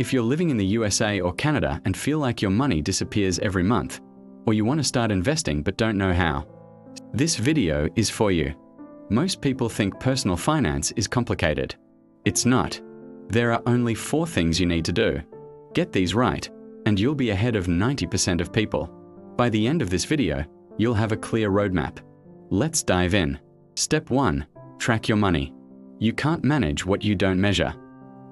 If you're living in the USA or Canada and feel like your money disappears every month, or you want to start investing but don't know how, this video is for you. Most people think personal finance is complicated. It's not. There are only 4 things you need to do. Get these right, and you'll be ahead of 90% of people. By the end of this video, you'll have a clear roadmap. Let's dive in. Step 1. Track your money. You can't manage what you don't measure.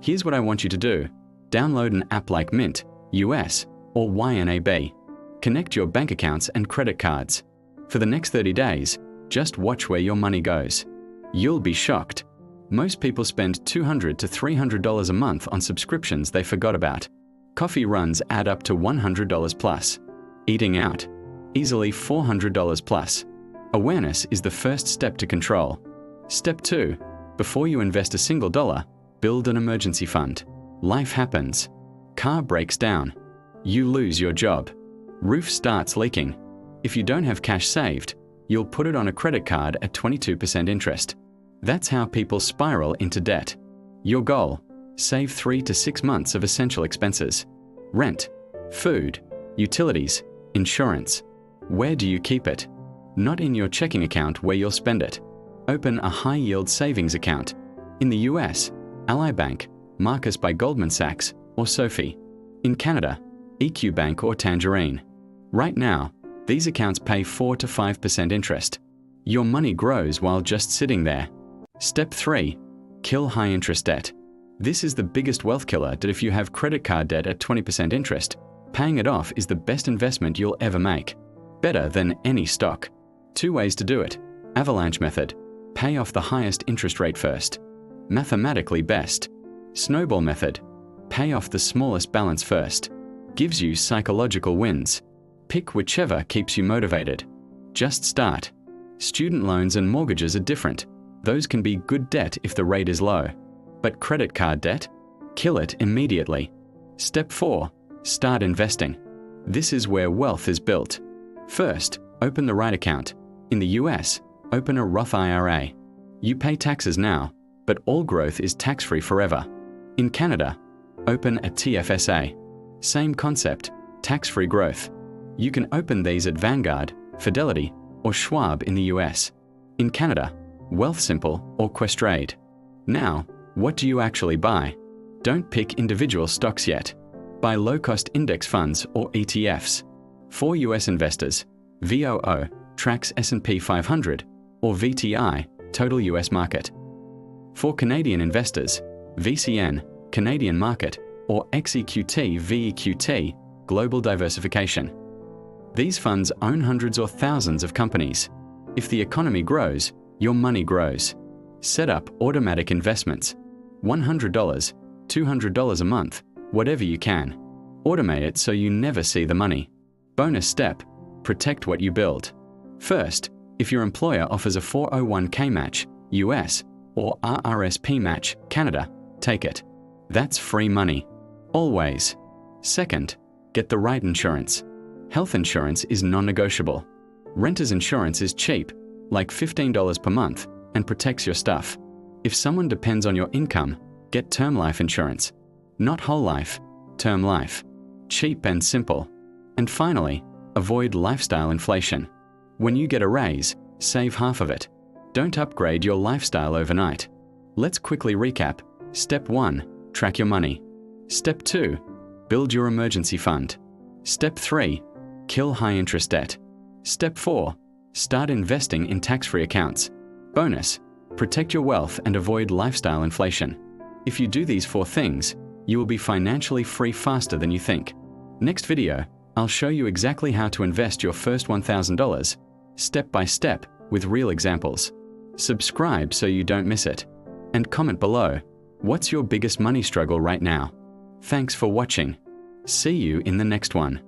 Here's what I want you to do. Download an app like Mint, US, or YNAB. Connect your bank accounts and credit cards. For the next 30 days, just watch where your money goes. You'll be shocked. Most people spend $200 to $300 a month on subscriptions they forgot about. Coffee runs add up to $100 plus. Eating out, easily $400 plus. Awareness is the first step to control. Step 2. Before you invest a single dollar, build an emergency fund. Life happens. Car breaks down. You lose your job. Roof starts leaking. If you don't have cash saved, you'll put it on a credit card at 22% interest. That's how people spiral into debt. Your goal: save 3 to 6 months of essential expenses. Rent, food, utilities, insurance. Where do you keep it? Not in your checking account where you'll spend it. Open a high-yield savings account. In the US, Ally Bank, Marcus by Goldman Sachs, or Sophie. In Canada, EQ Bank or Tangerine. Right now, these accounts pay 4 to 5% interest. Your money grows while just sitting there. Step 3. Kill high-interest debt. This is the biggest wealth killer that if you have credit card debt at 20% interest, paying it off is the best investment you'll ever make. Better than any stock. 2 ways to do it. Avalanche method. Pay off the highest interest rate first. Mathematically best. Snowball method. Pay off the smallest balance first. Gives you psychological wins. Pick whichever keeps you motivated. Just start. Student loans and mortgages are different. Those can be good debt if the rate is low. But credit card debt? Kill it immediately. Step 4. Start investing. This is where wealth is built. First, open the right account. In the US, open a Roth IRA. You pay taxes now, but all growth is tax-free forever. In Canada, open a TFSA. Same concept, tax-free growth. You can open these at Vanguard, Fidelity, or Schwab in the US. In Canada, Wealthsimple or Questrade. Now, what do you actually buy? Don't pick individual stocks yet. Buy low-cost index funds or ETFs. For US investors, VOO tracks S&P 500 or VTI, Total US Market. For Canadian investors, VCN, Canadian Market, or XEQT VEQT, Global Diversification. These funds own hundreds or thousands of companies. If the economy grows, your money grows. Set up automatic investments. $100, $200 a month, whatever you can. Automate it so you never see the money. Bonus step: protect what you build. First, if your employer offers a 401k match, US, or RRSP match, Canada, take it. That's free money. Always. Second, get the right insurance. Health insurance is non-negotiable. Renter's insurance is cheap, like $15 per month, and protects your stuff. If someone depends on your income, get term life insurance. Not whole life, term life. Cheap and simple. And finally, avoid lifestyle inflation. When you get a raise, save half of it. Don't upgrade your lifestyle overnight. Let's quickly recap. Step 1. Track your money. Step 2. Build your emergency fund. Step 3. Kill high-interest debt. Step 4. Start investing in tax-free accounts. Bonus: protect your wealth and avoid lifestyle inflation. If you do these 4 things, you will be financially free faster than you think. Next video, I'll show you exactly how to invest your first $1,000, step by step, with real examples. Subscribe so you don't miss it. And comment below, what's your biggest money struggle right now? Thanks for watching. See you in the next one.